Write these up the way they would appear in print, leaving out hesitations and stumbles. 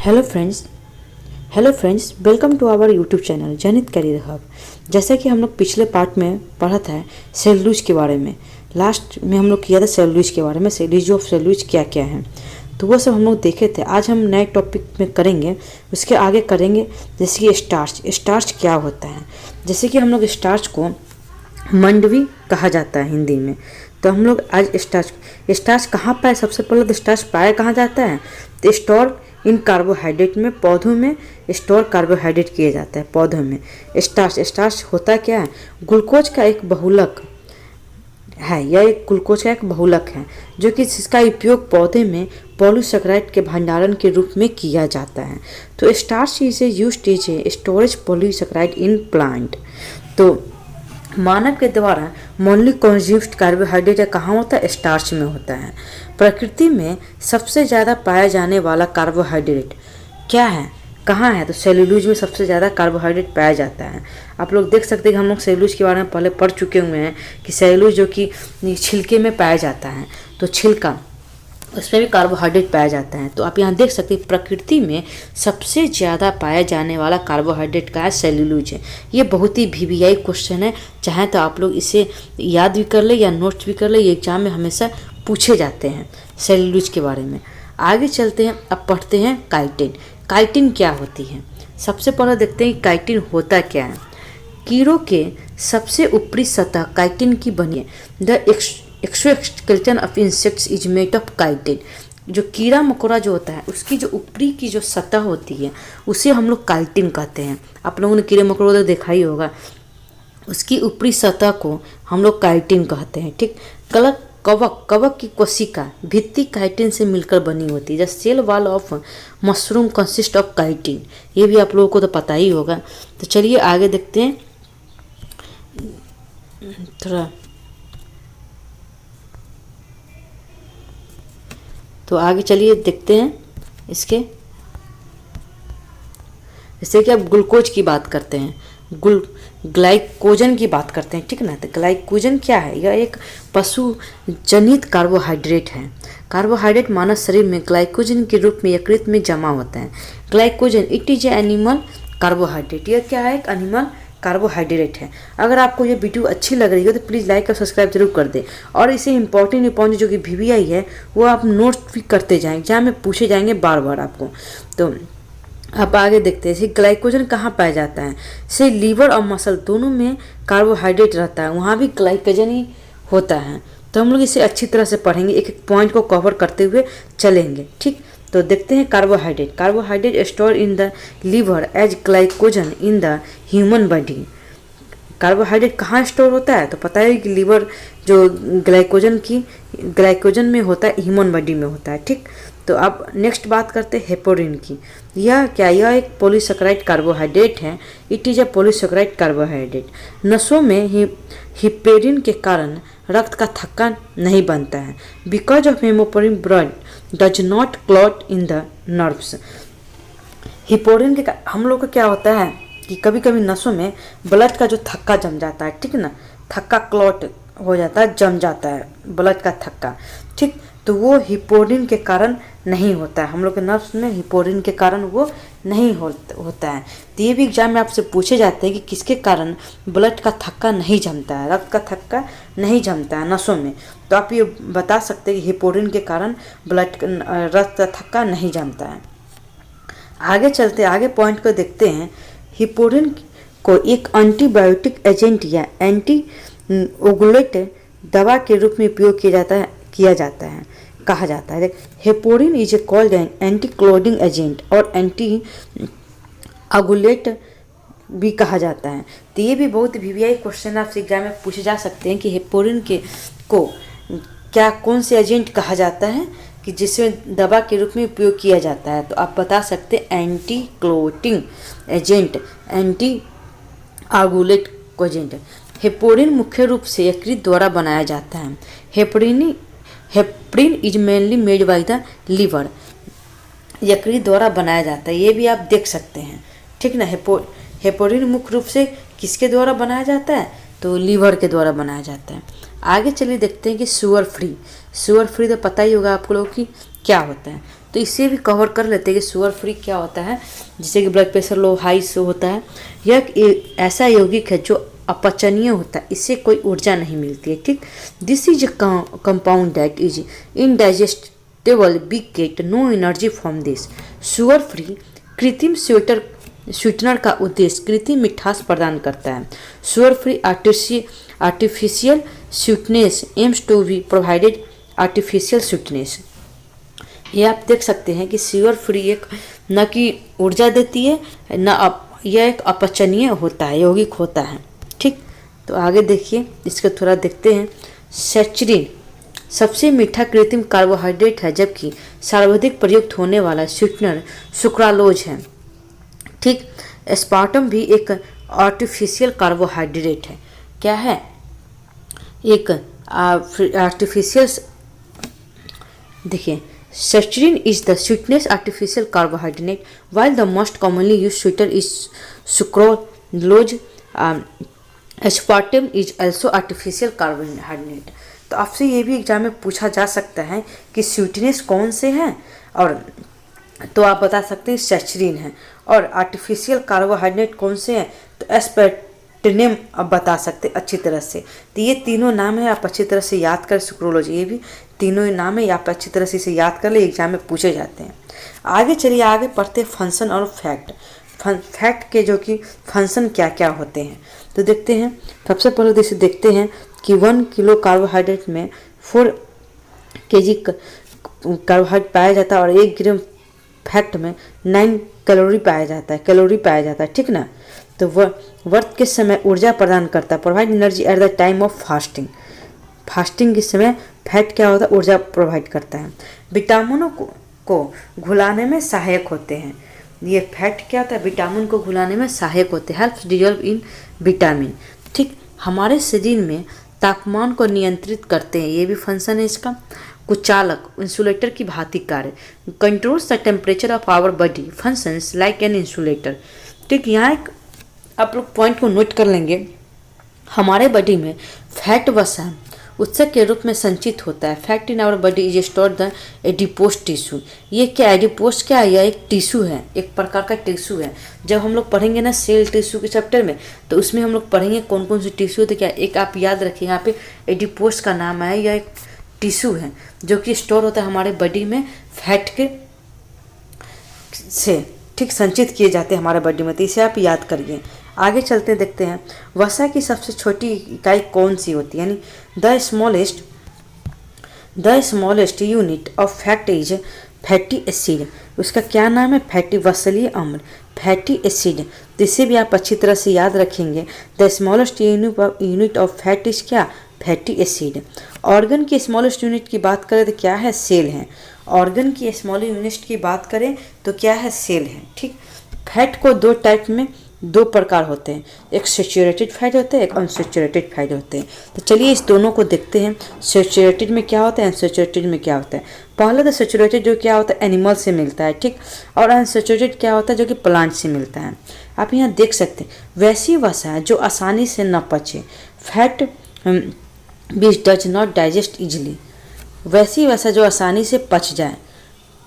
Hello friends, welcome to our YouTube channel Janit career hub. जैसा कि हम लोग पिछले पार्ट में पढ़ा था सेलुलोज के बारे में। लास्ट में हम लोग किया था सेलुलोज के बारे में, सेलुलोज ऑफ सेलुलोज क्या क्या है, तो वो सब हम लोग देखे थे। आज हम नए टॉपिक में करेंगे, उसके आगे करेंगे जैसे कि स्टार्च क्या होता है। जैसे कि हम लोग स्टार्च को मंडवी कहा जाता है हिंदी में, तो हम लोग आज स्टार्च कहाँ पाए। सबसे पहले तो स्टार्च पाया कहाँ जाता है, तो स्टोर इन कार्बोहाइड्रेट में, पौधों में स्टोर कार्बोहाइड्रेट किए जाता है पौधों में। स्टार्च होता क्या है, ग्लूकोज का एक बहुलक है। यह एक ग्लूकोज का एक बहुलक है जो कि जिसका उपयोग पौधे में पॉलीसेकेराइड के भंडारण के रूप में किया जाता है। तो starch is used as a storage polysaccharide in plant. तो मानव के द्वारा मोनली कंज्यूम्ड कार्बोहाइड्रेट कहाँ होता है, स्टार्च में होता है। प्रकृति में सबसे ज़्यादा पाया जाने वाला कार्बोहाइड्रेट क्या है, कहाँ है, तो सेलुलोज में सबसे ज़्यादा कार्बोहाइड्रेट पाया जाता है। आप लोग देख सकते हैं कि हम लोग सेलुलोज के बारे में पहले पढ़ चुके हुए हैं कि सेलुलोज जो कि छिलके में पाया जाता है, तो छिलका उसमें भी कार्बोहाइड्रेट पाया जाता है। तो आप यहाँ देख सकते हैं प्रकृति में सबसे ज़्यादा पाया जाने वाला कार्बोहाइड्रेट का है सेलुलोज है। ये बहुत ही वीवीआई क्वेश्चन है, चाहे तो आप लोग इसे याद भी कर ले या नोट्स भी कर ले, ये एग्जाम में हमेशा पूछे जाते हैं सेलुलोज के बारे में। आगे चलते हैं, अब पढ़ते हैं काइटिन। काइटिन क्या होती है, सबसे पहले देखते हैं काइटिन होता क्या है। कीड़ों के सबसे ऊपरी सतह काइटिन की बनी है। The exoskeleton of insects is made of chitin. जो कीड़ा मकोड़ा जो होता है उसकी जो ऊपरी की जो सतह होती है उसे हम लोग काइटिन कहते हैं। आप लोगों ने कीड़े मकोड़ों को देखा ही होगा, उसकी ऊपरी सतह को हम लोग काइटिन कहते हैं। ठीक, कवक की कोशिका भित्ति काइटिन से मिलकर बनी होती है। The cell wall of mushroom consist of chitin, ये भी आप लोगों को तो पता ही होगा। तो चलिए आगे देखते हैं थोड़ा। तो आगे चलिए देखते हैं इसके, जैसे कि अब ग्लूकोज की बात करते हैं, ग्लाइकोजन की बात करते हैं, ठीक ना। तो ग्लाइकोजन क्या है, यह एक पशु जनित कार्बोहाइड्रेट है। कार्बोहाइड्रेट मानव शरीर में ग्लाइकोजन के रूप में यकृत में जमा होता है। Glycogen it is a animal carbohydrate, यह क्या है, एक एनिमल कार्बोहाइड्रेट है। अगर आपको ये वीडियो अच्छी लग रही हो तो प्लीज़ लाइक और सब्सक्राइब जरूर कर दें, और इसे इंपॉर्टेंट जो कि वीवीआई है वो आप नोट्स भी करते जाएं, जहाँ में पूछे जाएंगे बार बार आपको। तो अब आगे देखते हैं ग्लाइकोजन कहाँ पाया जाता है। से लीवर और मसल दोनों में कार्बोहाइड्रेट रहता है, वहाँ भी ग्लाइकोजन ही होता है। तो हम लोग इसे अच्छी तरह से पढ़ेंगे, एक एक पॉइंट को कवर करते हुए चलेंगे। ठीक, तो देखते हैं carbohydrate store in the liver as glycogen in the human body. Carbohydrate कहाँ स्टोर होता है, तो पता है कि लीवर जो ग्लाइकोजन में होता है, ह्यूमन बॉडी में होता है। ठीक, तो अब नेक्स्ट बात करते हैं हेपोरिन की। यह एक पॉलीसेकेराइड कार्बोहाइड्रेट है। It is a polysaccharide carbohydrate. नसों में हिपेरिन के कारण रक्त का थक्का नहीं बनता है। Because of heparin blood does not clot in the nerves. Heparin के हम लोग का क्या होता है कि कभी कभी नसों में ब्लड का जो थक्का जम जाता है, ठीक ना, थक्का क्लॉट हो जाता है, जम जाता है ब्लड का थक्का। ठीक, तो वो हिपोरिन के कारण नहीं होता है, हम लोग के नर्व्स में हिपोरिन के कारण वो नहीं होता है। तो ये भी एग्जाम में आपसे पूछे जाते हैं कि किसके कारण ब्लड का थक्का नहीं जमता है, रक्त का थक्का नहीं जमता है नसों में। तो आप ये बता सकते हैं कि हिपोरिन के कारण रक्त का थक्का नहीं जमता है। आगे चलते आगे पॉइंट को देखते हैं। हिपोरिन को एक एंटीबायोटिक एजेंट या एंटी ओगुलेट दवा के रूप में उपयोग कहा जाता है। Heparin is a called an anti clotting agent और एंटी अगुलेट भी कहा जाता है। तो ये भी बहुत वीवीआई क्वेश्चन आपसे एग्जाम में पूछे जा सकते हैं कि हेपोरिन को क्या कौन से एजेंट कहा जाता है कि जिसमें दवा के रूप में उपयोग किया जाता है। तो आप बता सकते हैं anti clotting agent, anticoagulant agent. Heparin मुख्य रूप से यकृत द्वारा बनाया जाता है। Heparin is mainly made by the liver, यकृत द्वारा बनाया जाता है, ये भी आप देख सकते हैं। ठीक ना, हेपोरिन मुख्य रूप से किसके द्वारा बनाया जाता है, तो लीवर के द्वारा बनाया जाता है। आगे चलिए देखते हैं कि शुगर फ्री तो पता ही होगा आप लोगों की क्या होता है। तो तो इसे भी कवर कर लेते हैं कि शुगर फ्री क्या होता है, जैसे कि ब्लड प्रेशर लो हाई से होता है। यह एक ऐसा यौगिक है जो अपचनीय होता है, इससे कोई ऊर्जा नहीं मिलती है। ठीक, this is compound that is indigestible, we get no energy from this. Sugar free कृत्रिम स्वीटनर का उद्देश्य कृत्रिम मिठास प्रदान करता है। Sugar free artificial sweetness aims to be provided artificial sweetness. ये आप देख सकते हैं कि शुगर फ्री एक न कि ऊर्जा देती है, न यह एक अपचनीय होता है, यौगिक होता है। ठीक, तो आगे देखिए, इसको थोड़ा देखते हैं। सेचरीन सबसे मीठा कृत्रिम कार्बोहाइड्रेट है, जबकि सर्वाधिक प्रयुक्त होने वाला स्वीटनर सुक्रालोज है। ठीक, एस्पार्टम भी एक आर्टिफिशियल कार्बोहाइड्रेट है। क्या है? एक आर्टिफिशियल, देखिए, saccharin is the sweetness artificial carbohydrate while the most commonly used sweetener is sucralose. Aspartame is also artificial carbohydrate. तो आपसे ये भी एग्जाम में पूछा जा सकता है कि स्वीटनेस कौन से हैं, और तो आप बता सकते हैं सेचरीन है। और आर्टिफिशियल कार्बोहाइड्रेट कौन से हैं, तो एस्पार्टम अब बता सकते अच्छी तरह से। तो ये तीनों नाम है, आप अच्छी तरह से याद करें। सुक्रोलोज, ये भी तीनों ही नाम है, आप अच्छी तरह से इसे याद कर ले, एग्जाम में पूछे जाते हैं। आगे चलिए, आगे पढ़ते हैं फंक्शन और फैक्ट। फैक्ट के जो कि फंक्शन क्या क्या होते हैं, तो देखते हैं। सबसे पहले जैसे देखते हैं कि 1 किलो कार्बोहाइड्रेट में 4 kg कार्बोहाइड्रेट पाया जाता है, और 1 ग्राम फैक्ट में 9 कैलोरी पाया जाता है। ठीक ना, तो वह व्रत के समय ऊर्जा प्रदान करता है, provide energy at the time of fasting. Fasting के समय फैट क्या होता है, ऊर्जा प्रोवाइड करता है। विटामिनों को घुलाने में सहायक होते हैं। ये फैट क्या होता है, विटामिन को घुलाने में सहायक होते हैं, हेल्प्स डिजॉल्व इन विटामिन। ठीक, हमारे शरीर में तापमान को नियंत्रित करते हैं, ये भी फंक्शन है इसका। कुचालक, इंसुलेटर की भांति कार्य, controls the temperature of our body, functions like an insulator. ठीक, यहाँ एक आप लोग पॉइंट को नोट कर लेंगे। हमारे बॉडी में फैट वसा उत्सर्ग के रूप में संचित होता है। Fat in our body is stored the adipose tissue. ये क्या एडिपोज क्या है, यह एक टिश्यू है, एक प्रकार का टिश्यू है। जब हम लोग पढ़ेंगे ना सेल टिश्यू के चैप्टर में, तो उसमें हम लोग पढ़ेंगे कौन कौन सी टिश्यू होते क्या। एक आप याद रखिए, यहाँ पे एडिपोज का नाम है, यह एक टिश्यू है जो कि स्टोर होता है हमारे बॉडी में, फैट के से ठीक संचित किए जाते हैं हमारे बॉडी में, तो इसे आप याद करिए। आगे चलते देखते हैं वसा की सबसे छोटी इकाई कौन सी होती है, यानी the smallest unit of fat is fatty acid. उसका क्या नाम है, फैटी वसलीय अम्ल, फैटी एसिड। तो इसे भी आप अच्छी तरह से याद रखेंगे। The smallest unit of fat is क्या, फैटी एसिड। ऑर्गन की स्मॉलेस्ट यूनिट की बात करें तो क्या है, सेल है। ऑर्गन की स्मॉल यूनिट की बात करें तो क्या है, सेल है। ठीक, फैट को दो प्रकार होते हैं, एक सैचुरेटेड फैट होते हैं, एक अनसैचुरेटेड फैट होते हैं। तो चलिए इस दोनों को देखते हैं, सैचुरेटेड में क्या होता है, अनसैचुरेटेड में क्या होता है। पहले तो सैचुरेटेड जो क्या होता है, एनिमल से मिलता है। ठीक, और अनसैचुरेटेड क्या होता है, जो कि प्लांट से मिलता है। आप यहाँ देख सकते हैं वैसी वसा है जो आसानी से न पचे, fat which does not digest easily. वैसी वसा जो आसानी से पच जाए,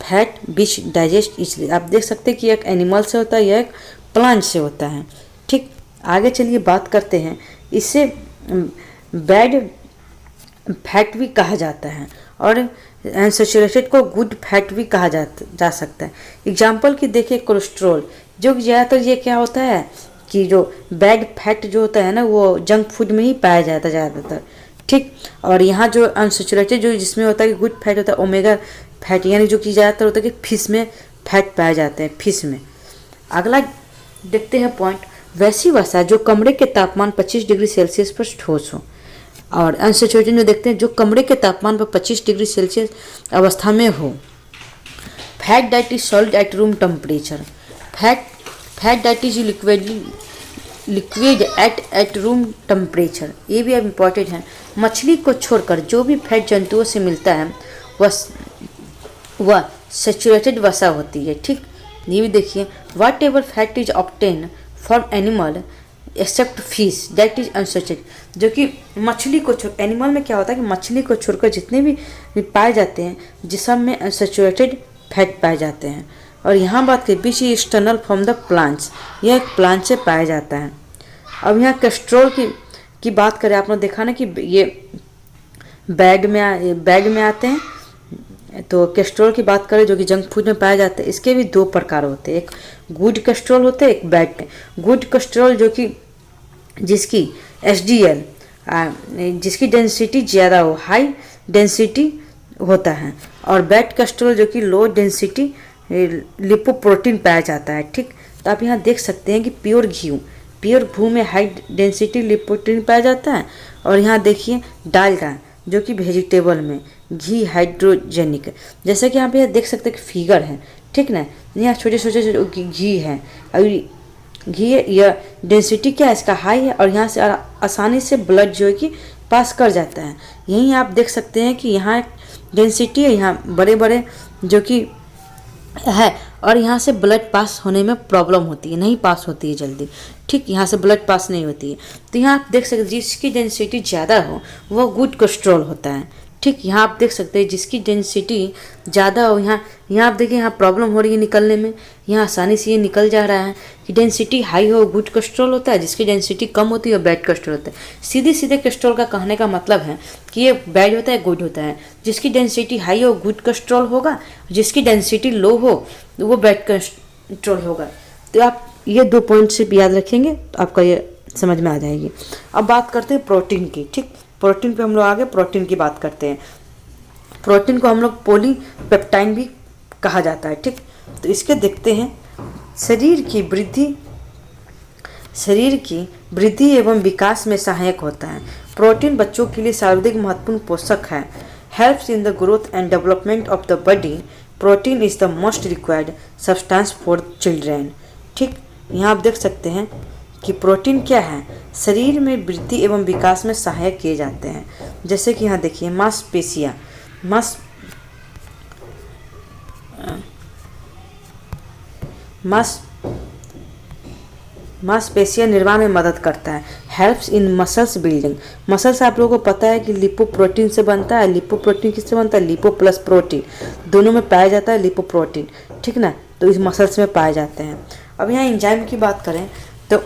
फैट विच डाइजेस्ट इजिली। आप देख सकते हैं कि एक एनिमल से होता है, यह एक प्लांट से होता है। ठीक, आगे चलिए बात करते हैं, इससे बैड फैट भी कहा जाता है, और अनसैचुरेटेड को गुड फैट भी कहा जा सकता है। एग्जाम्पल की देखिए, कोलेस्ट्रॉल, जो ज़्यादातर ये क्या होता है कि जो बैड फैट जो होता है ना, वो जंक फूड में ही पाया जाता है ज़्यादातर। ठीक, और यहाँ जो अनसैचुरेटेड जो जिसमें होता है कि गुड फैट होता है, ओमेगा फैट, यानी जो कि ज़्यादातर होता है कि फिश में फैट पाए जाते हैं, फिश में। अगला देखते हैं पॉइंट, वैसी वसा जो कमरे के तापमान 25 डिग्री सेल्सियस पर ठोस हो। और अनसैचुरेटेड में देखते हैं जो कमरे के तापमान पर 25 डिग्री सेल्सियस अवस्था में हो। Fat that is solid at room temperature, fat that is liquid at room temperature. ये भी अब इम्पॉर्टेंट है। मछली को छोड़कर जो भी फैट जंतुओं से मिलता है वह सैचुरेटेड वसा होती है। ठीक, ये भी देखिए, whatever fat is obtain from animal except fish that is unsaturated. जो कि मछली को छोड़, एनिमल में क्या होता है कि मछली को छोड़कर जितने भी पाए जाते हैं, जिस सब में अनसैचुरेटेड फैट पाए जाते हैं। और यहाँ बात करें which is external from the plants, यह एक प्लांट से पाया जाता है। अब यहाँ कोलेस्ट्रॉल की बात करें, आपने देखा ना कि ये बैग में आते हैं। तो कोलेस्ट्रॉल की बात करें जो कि जंक फूड में पाए जाते हैं, इसके भी दो प्रकार होते हैं, एक गुड कोलेस्ट्रॉल होते हैं, एक बैड। गुड कोलेस्ट्रॉल जो कि जिसकी एचडीएल जिसकी डेंसिटी ज़्यादा हो, हाई डेंसिटी होता है, और बैड कोलेस्ट्रॉल जो कि लो डेंसिटी लिपोप्रोटीन पाया जाता है। ठीक, तो आप यहाँ देख सकते हैं कि प्योर घी में हाई डेंसिटी लिपोप्रोटीन पाया जाता है। और यहाँ देखिए डालडा जो कि वेजिटेबल में घी हाइड्रोजेनिक, जैसे कि यहाँ पे देख सकते हैं कि फिगर है, ठीक ना, यहाँ छोटे छोटे घी है। अभी घी यह डेंसिटी क्या है इसका हाई है, और यहाँ से आसानी से ब्लड जो है कि पास कर जाता है। यहीं आप देख सकते हैं कि यहाँ डेंसिटी है, यहाँ बड़े बड़े जो कि है, और यहाँ से ब्लड पास होने में प्रॉब्लम होती है, नहीं पास होती है जल्दी। ठीक, यहाँ से ब्लड पास नहीं होती है। तो यहाँ आप देख सकते हैं जिसकी डेंसिटी ज़्यादा हो वो गुड कोलेस्ट्रॉल होता है। ठीक, यहाँ आप देख सकते हैं जिसकी डेंसिटी ज़्यादा हो, यहाँ आप देखिए यहाँ प्रॉब्लम हो रही है निकलने में, यहाँ आसानी से ये निकल जा रहा है कि डेंसिटी हाई हो गुड कोलेस्ट्रॉल होता है, जिसकी डेंसिटी कम होती है वो बैड कोलेस्ट्रॉल होता है। सीधे कोलेस्ट्रॉल का कहने का मतलब है कि ये बैड होता है गुड होता है, जिसकी डेंसिटी हाई हो गुड कोलेस्ट्रॉल होगा, जिसकी डेंसिटी लो हो वो बैड कोलेस्ट्रॉल होगा। तो आप ये दो पॉइंट सिर्फ याद रखेंगे तो आपका ये समझ में आ जाएगी। अब बात करते हैं प्रोटीन की। ठीक, प्रोटीन पे हम लोग आगे प्रोटीन की बात करते हैं। प्रोटीन को हम लोग पॉलीपेप्टाइड भी कहा जाता है। ठीक, तो इसके देखते हैं शरीर की वृद्धि एवं विकास में सहायक होता है। प्रोटीन बच्चों के लिए सर्वाधिक महत्वपूर्ण पोषक है। Helps in the growth and development of the body. Protein is the most required substance for children. ठीक, यहाँ आप देख सकते हैं कि प्रोटीन क्या है, शरीर में वृद्धि एवं विकास में सहायक किए जाते हैं। जैसे कि यहाँ देखिए मांसपेशियां निर्माण में मदद करता है। Helps in muscles building. Muscles आप लोगों को पता है कि लिपोप्रोटीन से बनता है। लिपोप्रोटीन किससे बनता है, लिपो प्लस प्रोटीन, दोनों में पाया जाता है लिपोप्रोटीन। ठीक ना, तो इस मसल्स में पाए जाते हैं। अब यहाँ एंजाइम की बात करें तो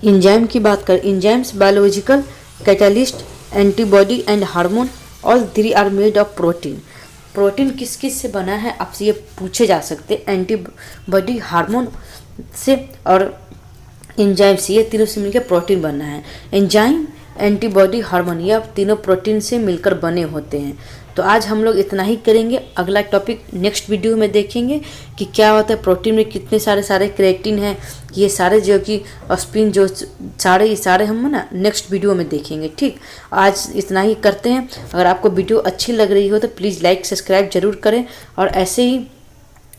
enzymes biological catalyst, antibody and hormone, all three are made of protein. Protein किस किस से बना है आपसे ये पूछे जा सकते, एंटीबॉडी, हार्मोन से और एंजाइम से, ये तीनों से मिलकर प्रोटीन बनना है। एंजाइम, एंटीबॉडी, हार्मोन, ये तीनों प्रोटीन से मिलकर बने होते हैं। तो आज हम लोग इतना ही करेंगे। अगला टॉपिक नेक्स्ट वीडियो में देखेंगे कि क्या होता है प्रोटीन में, कितने सारे क्रिएटिन है, ये सारे जो कि स्पिन जो सारे हम ना नेक्स्ट वीडियो में देखेंगे। ठीक, आज इतना ही करते हैं। अगर आपको वीडियो अच्छी लग रही हो तो प्लीज़ लाइक सब्सक्राइब जरूर करें, और ऐसे ही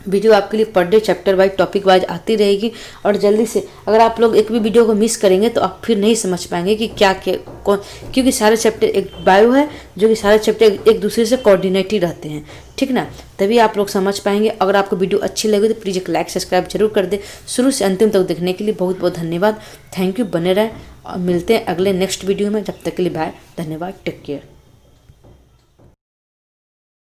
वीडियो आपके लिए per day chapter wise topic wise आती रहेगी। और जल्दी से अगर आप लोग एक भी वीडियो को मिस करेंगे तो आप फिर नहीं समझ पाएंगे कि क्योंकि सारे चैप्टर एक बायो है जो कि सारे चैप्टर एक दूसरे से कोऑर्डिनेटेड रहते हैं। ठीक ना, तभी आप लोग समझ पाएंगे। अगर आपको वीडियो अच्छी लगे तो प्लीज़ एक लाइक सब्सक्राइब जरूर कर दे। शुरू से अंतिम तक देखने के लिए बहुत बहुत धन्यवाद। थैंक यू, बने रहें और मिलते हैं अगले नेक्स्ट वीडियो में। जब तक के लिए बाय, धन्यवाद, टेक केयर।